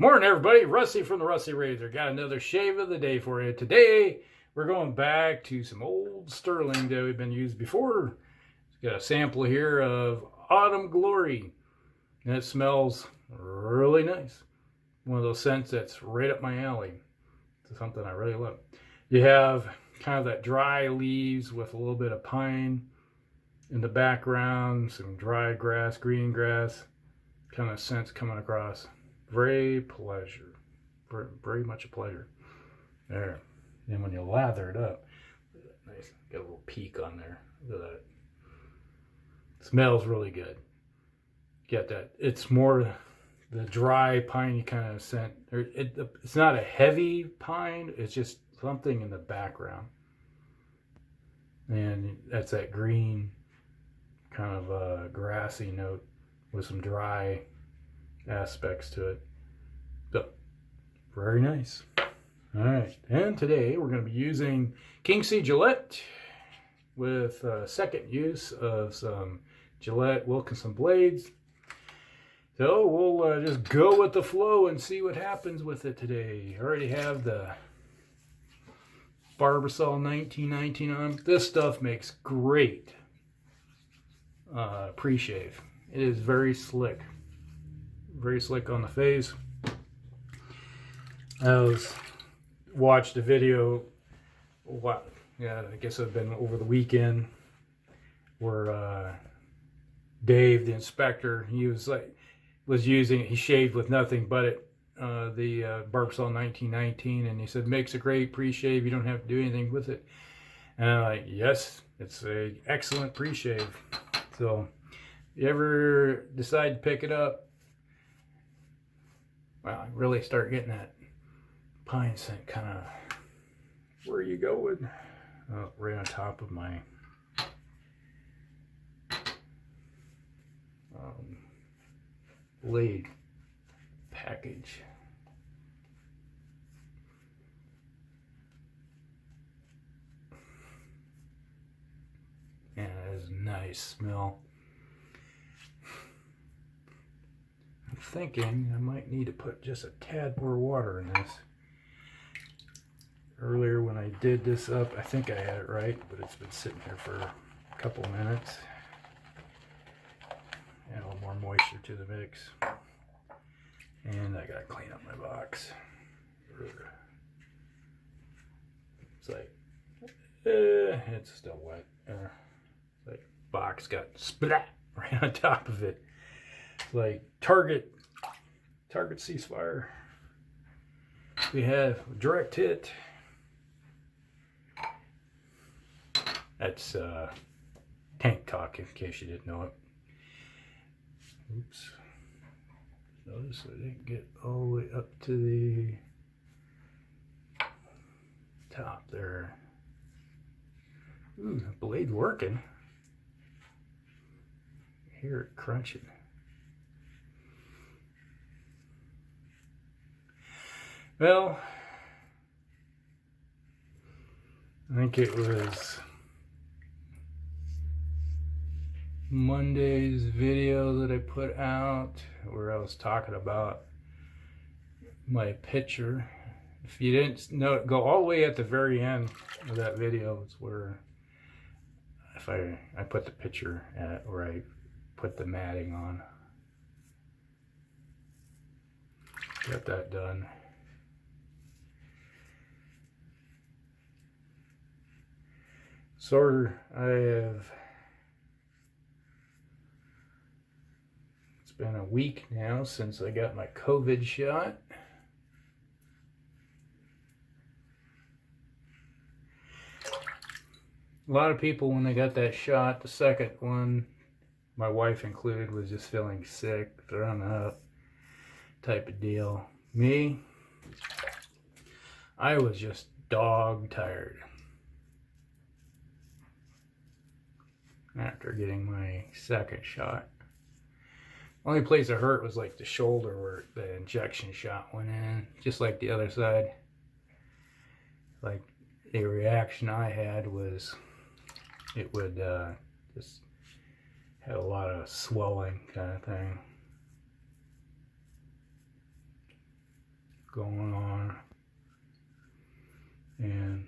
Morning, everybody. Rusty from the Rusty Razor. Got another shave of the day for you. Today, we're going back to some old Stirling that we've been used before. Got a sample here of Autumn Glory. And it smells really nice. One of those scents that's right up my alley. It's something I really love. You have kind of that dry leaves with a little bit of pine in the background, some dry grass, green grass, kind of scents coming across. Very very much a pleasure. There. Then when you lather it up, nice, got a little peak on there. Look at that. It smells really good. Get that? It's more the dry piney kind of scent. It's not a heavy pine. It's just something in the background, and that's that green kind of grassy note with some dry aspects to it. So very nice. All right, and today we're going to be using King C Gillette with second use of some Gillette Wilkinson blades. So we'll just go with the flow and see what happens with it today. I already have the Barbasol 1919 on. This stuff makes great pre-shave. It is very slick on the face. I watched a video, I guess it'd been over the weekend, where Dave, the inspector, he shaved with nothing but it, the Barbasol 1919, and he said makes a great pre-shave. You don't have to do anything with it. And I'm like, yes, it's a excellent pre-shave. So, if you ever decide to pick it up, well, I really start getting that pine scent kind of. Where are you going? Oh, right on top of my blade package. Yeah, it is a nice smell. I'm thinking I might need to put just a tad more water in this. Earlier when I did this up, I think I had it right, but it's been sitting here for a couple minutes. Add a little more moisture to the mix. And I gotta clean up my box. It's like, it's still wet. Like box got splat right on top of it. It's like Target ceasefire. We have direct hit. That's tank talk, in case you didn't know it. Oops. Notice I didn't get all the way up to the top there. Ooh, the blade working. Hear it crunching. Well, I think it was Monday's video that I put out where I was talking about my picture. If you didn't know, go all the way at the very end of that video. It's where I put the picture at where I put the matting on. Got that done. So it's been a week now since I got my COVID shot. A lot of people, when they got that shot, the second one, my wife included, was just feeling sick, thrown up type of deal. Me, I was just dog tired after getting my second shot. Only place it hurt was like the shoulder where the injection shot went in, just like the other side. Like the reaction I had was it would just had a lot of swelling kind of thing. going on. And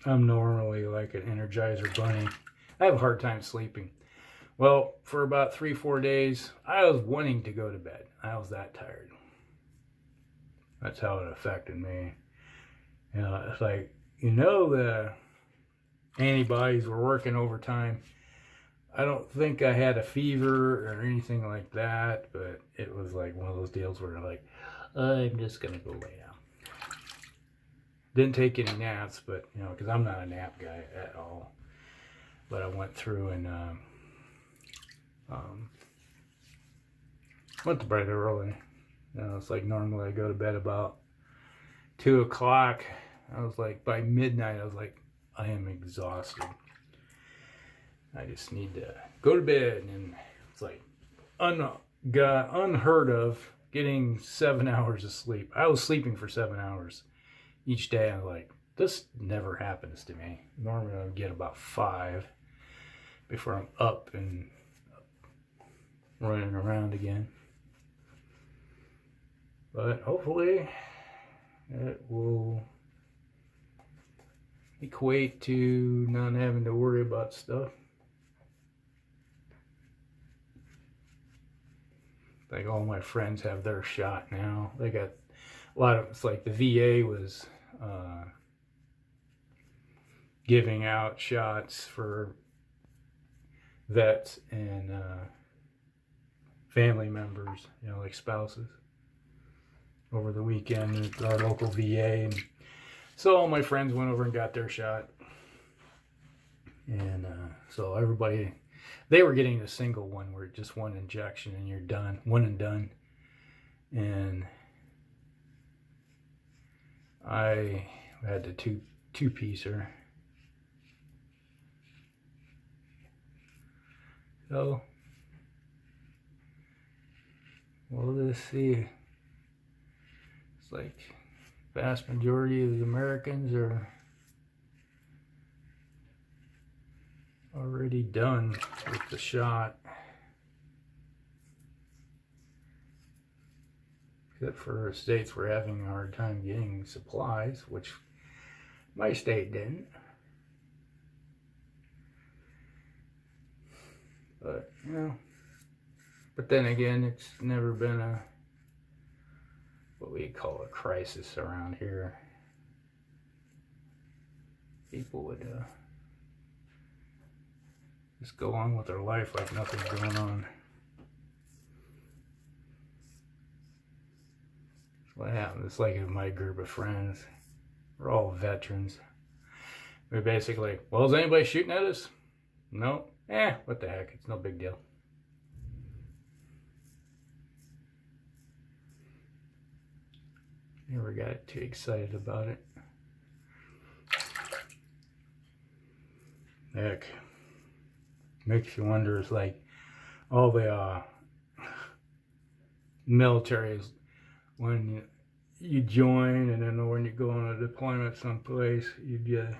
I'm normally like an Energizer bunny. I have a hard time sleeping. Well, for about 3-4 days, I was wanting to go to bed. I was that tired. That's how it affected me. You know, it's like, you know, the antibodies were working overtime. I don't think I had a fever or anything like that, but it was like one of those deals where like, I'm just going to go lay down. Didn't take any naps, but, you know, because I'm not a nap guy at all. But I went through and went to bed early. You know, it's like normally I go to bed about 2 o'clock. I was like, by midnight, I was like, I am exhausted. I just need to go to bed. And it's like unheard of getting 7 hours of sleep. I was sleeping for 7 hours each day. I was like, this never happens to me. Normally I would get about 5 before I'm up and running around again. But hopefully it will equate to not having to worry about stuff. Like all my friends have their shot now. They got a lot of, it's like the VA was giving out shots for vets and family members, you know, like spouses, over the weekend at our local VA. And so all my friends went over and got their shot. And so everybody, they were getting a single one where just one injection and you're done, one and done. And I had the two-piecer. So, well, let's see. It's like vast majority of the Americans are already done with the shot. Except for states we're having a hard time getting supplies, which my state didn't. But, you know, but then again, it's never been a, what we call a crisis around here. People would just go on with their life like nothing's going on. That's what happened. It's like in my group of friends, we're all veterans. We're basically, well, is anybody shooting at us? No. What the heck? It's no big deal. Never got too excited about it. Heck, makes you wonder. It's like all the military is when you join, and then when you go on a deployment someplace, you get.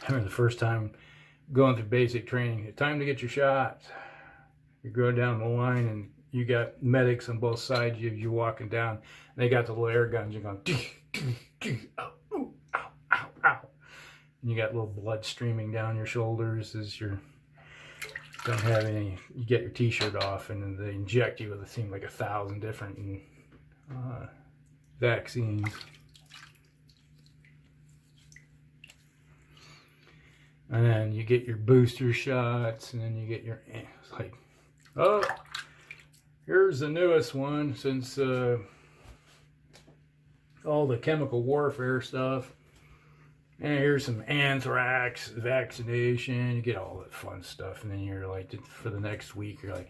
I remember the first time going through basic training, it's time to get your shots. You're going down the line and you got medics on both sides. You're walking down, and they got the little air guns. You're going, ow, ooh, ow, ow, ow. And you got little blood streaming down your shoulders as you're, don't have any, you get your t-shirt off, and then they inject you with, it seemed like 1,000 different vaccines. And then you get your booster shots, and then you get your, it's like, oh, here's the newest one since all the chemical warfare stuff. And here's some anthrax vaccination. You get all that fun stuff. And then you're like, for the next week, you're like,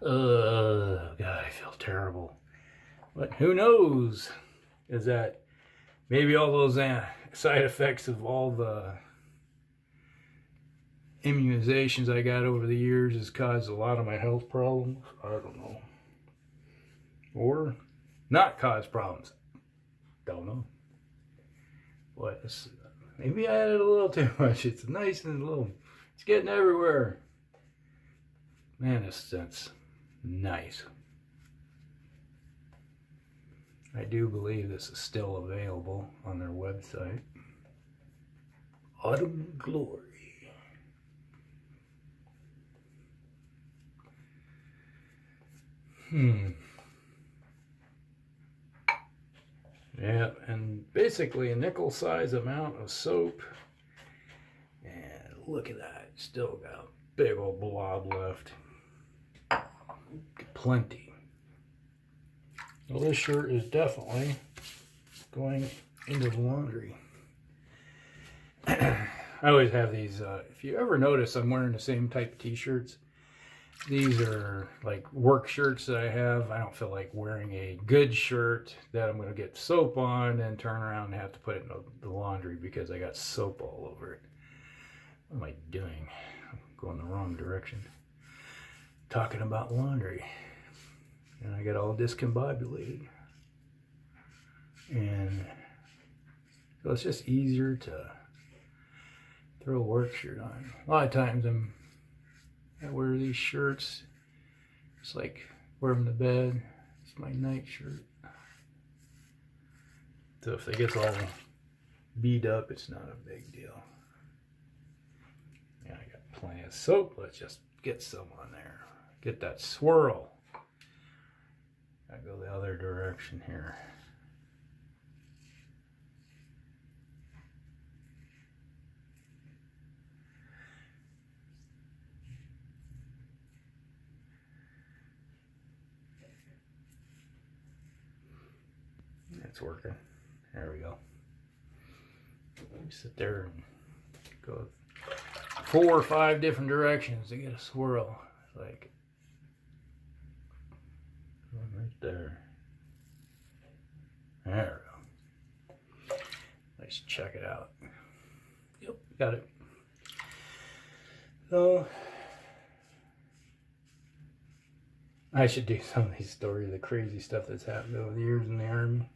oh, God, I feel terrible. But who knows? Is that maybe all those side effects of all the immunizations I got over the years has caused a lot of my health problems? I don't know. Or not caused problems. Don't know. What? Maybe I added a little too much. It's nice and little. It's getting everywhere. Man, this scent's nice. I do believe this is still available on their website. Autumn Glory. Yeah, and basically a nickel size amount of soap. And look at that, still got a big old blob left. Plenty. Well, this shirt is definitely going into the laundry. I always have these, if you ever notice, I'm wearing the same type of t-shirts. These are like work shirts that I have. I don't feel like wearing a good shirt that I'm going to get soap on and turn around and have to put it in the laundry because I got soap all over it. What am I doing? I'm going the wrong direction. Talking about laundry. And I got all discombobulated. And so it's just easier to throw a work shirt on. A lot of times I wear these shirts. It's like wear them to bed. It's my night shirt. So if it gets all beat up, it's not a big deal. Yeah, I got plenty of soap. Let's just get some on there. Get that swirl. Gotta go the other direction here. It's working. There we go. You sit there and go 4 or 5 different directions to get a swirl. It's like right there. There we go. Let's check it out. Yep, got it. So I should do some of these stories, the crazy stuff that's happened over the years in the Army.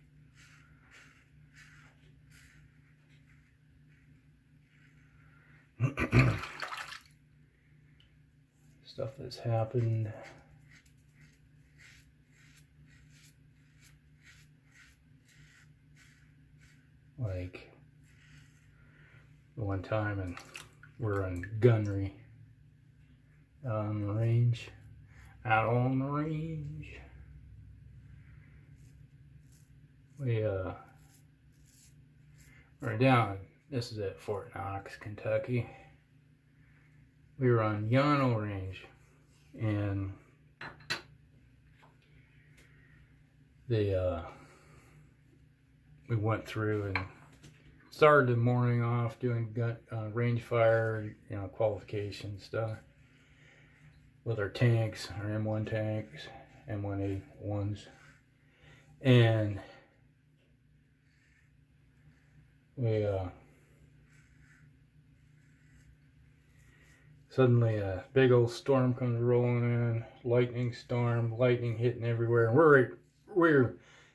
Stuff that's happened. Like the one time and we're on gunnery out on the range. Out on the range. We we're down. This is at Fort Knox, Kentucky. We were on Yano Range, and we went through and started the morning off doing gun, range fire, qualification stuff with our tanks, our M1 tanks, M1A1s, and we suddenly a big old storm comes rolling in, lightning storm, lightning hitting everywhere, and we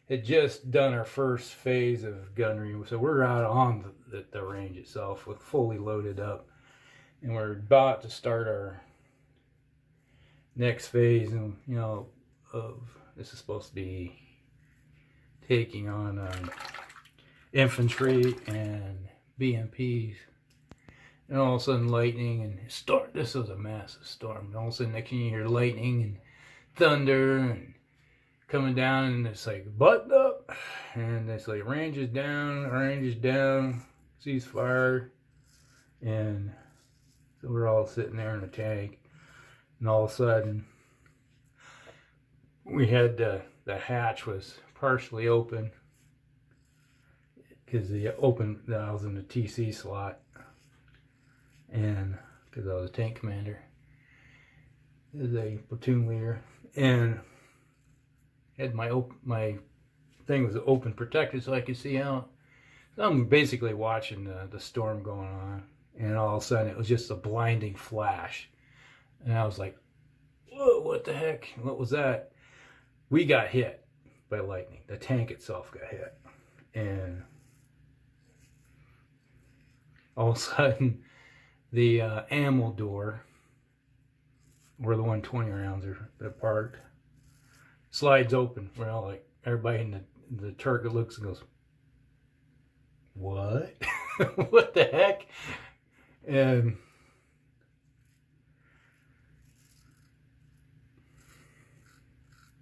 had just done our first phase of gunnery, so we're out on the range itself with fully loaded up, and we're about to start our next phase, and of this is supposed to be taking on infantry and BMPs. And all of a sudden lightning and storm. This was a massive storm. And all of a sudden next thing you hear lightning and thunder and coming down, and it's like button up, and it's like range is down, ceasefire, and so we're all sitting there in a tank, and all of a sudden we had the hatch was partially open because I was in the TC slot. And because I was a tank commander, as a platoon leader, and had my thing was open, protected, so I could see out. So I'm basically watching the storm going on, and all of a sudden it was just a blinding flash, and I was like, "Whoa! What the heck? What was that?" We got hit by lightning. The tank itself got hit, and all of a sudden the ammo door, where the 120 rounds are parked, slides open. Well, like everybody in the turret looks and goes, "What? What the heck?" And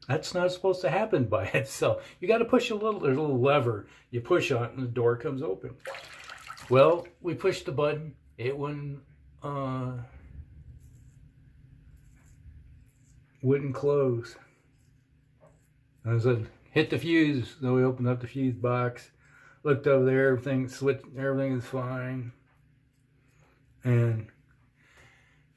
that's not supposed to happen by itself. You got to push there's a little lever. You push on it and the door comes open. Well, we pushed the button. It wouldn't close. I said, hit the fuse. So we opened up the fuse box, looked over there, everything is fine. And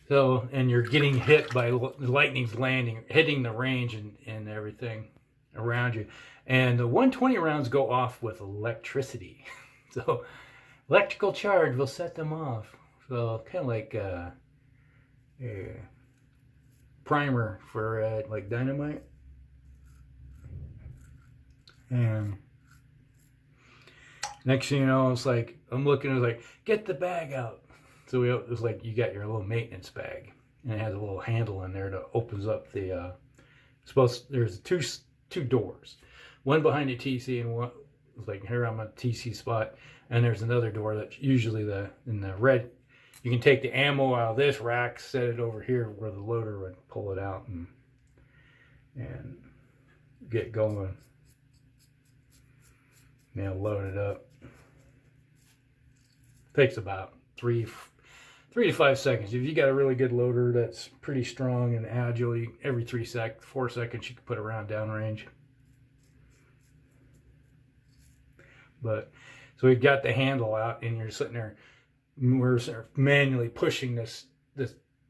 so, and you're getting hit by lightning's landing, hitting the range and everything around you. And the 120 rounds go off with electricity. So electrical charge will set them off. So kind of like a primer for like dynamite. And next thing you know, it's like, I'm looking, it's like, get the bag out. So it was like, you got your little maintenance bag, and it has a little handle in there that opens up the, there's two doors. One behind the TC and one, it's like, here I'm at TC spot, and there's another door that's usually in the red. You can take the ammo out of this rack, set it over here where the loader would pull it out and get going. Now load it up. Takes about 3 to 5 seconds. If you got a really good loader that's pretty strong and agile, every 4 seconds you can put a round downrange. But so we've got the handle out, and you're sitting there. We're manually pushing this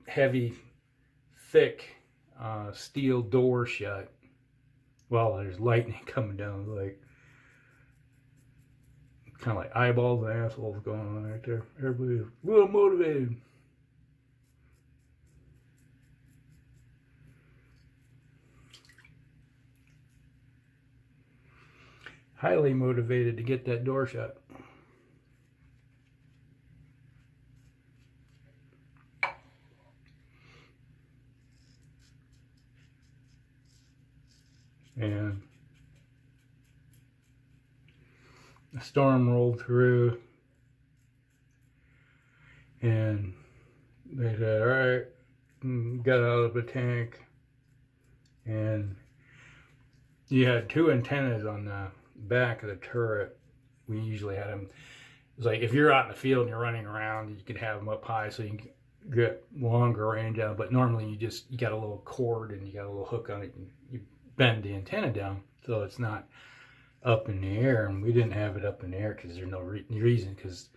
heavy, thick steel door shut while there's lightning coming down, like kind of like eyeballs and assholes going on right there. Everybody's a little motivated. Highly motivated to get that door shut. And the storm rolled through, and they said, all right, got out of the tank, and you had 2 antennas on the back of the turret. We usually had them, it's like if you're out in the field and you're running around, you could have them up high so you can get longer range out, but normally you got a little cord and you got a little hook on it, and you bend the antenna down so it's not up in the air. And we didn't have it up in the air because there's no reason, because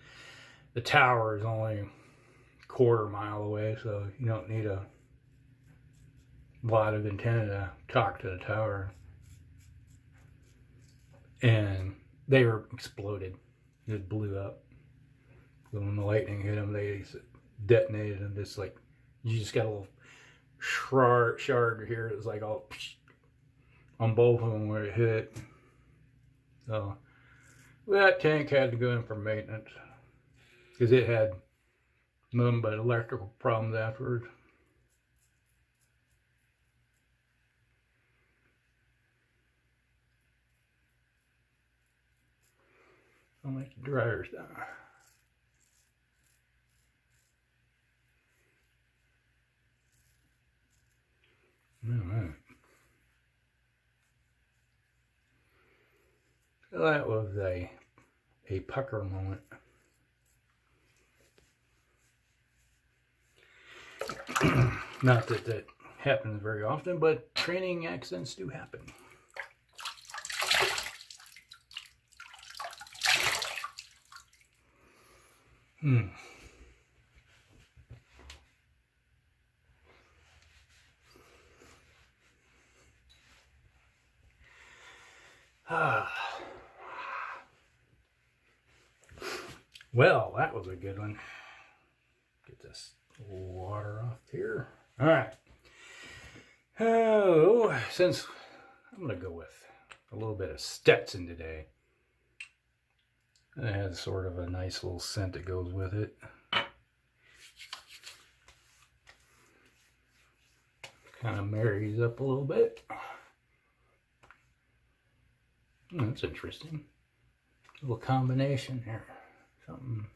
the tower is only a quarter mile away, so you don't need a lot of antenna to talk to the tower. And they were exploded. It blew up. So when the lightning hit them, they detonated them. Just like, you just got a little shard here. It was like all on both of them where it hit. So that tank had to go in for maintenance because it had nothing but electrical problems afterwards. I'll make the dryers down. All right. So that was a pucker moment. Not that that happens very often, but training accidents do happen. Well, that was a good one. Get this water off here. All right. Oh, since I'm going to go with a little bit of Stetson today. And it has sort of a nice little scent that goes with it. Kind of marries up a little bit. Oh, that's interesting. A little combination there. Something.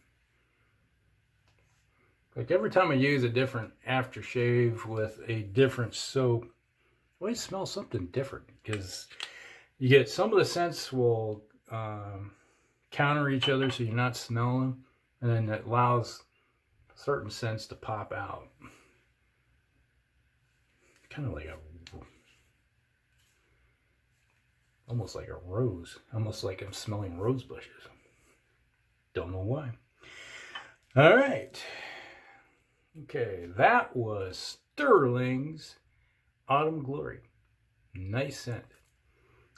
Like every time I use a different aftershave with a different soap, I always smell something different. Because you get some of the scents will counter each other so you're not smelling them. And then it allows certain scents to pop out. Kind of like almost like a rose. Almost like I'm smelling rose bushes. Don't know why. All right. Okay, that was Stirling's Autumn Glory. Nice scent.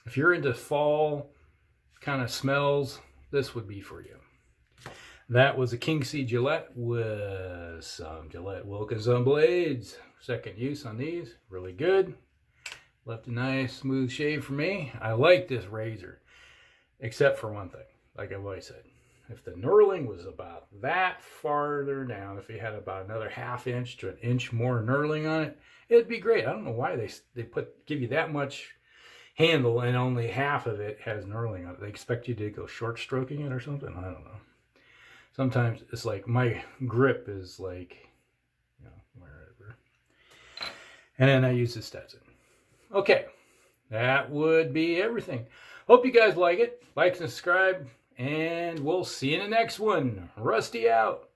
If you're into fall kind of smells, this would be for you. That was a King C Gillette with some Gillette Wilkinson blades. Second use on these, really good. Left a nice smooth shave for me. I like this razor, except for one thing, like I've always said. If the knurling was about that farther down, if you had about another ½ inch to an inch more knurling on it, it'd be great. I don't know why they give you that much handle and only half of it has knurling on it. They expect you to go short stroking it or something. I don't know. Sometimes it's like my grip is like, you know, wherever. And then I use the Stetson. Okay, that would be everything. Hope you guys like it. Like and subscribe, and we'll see you in the next one. Rusty out.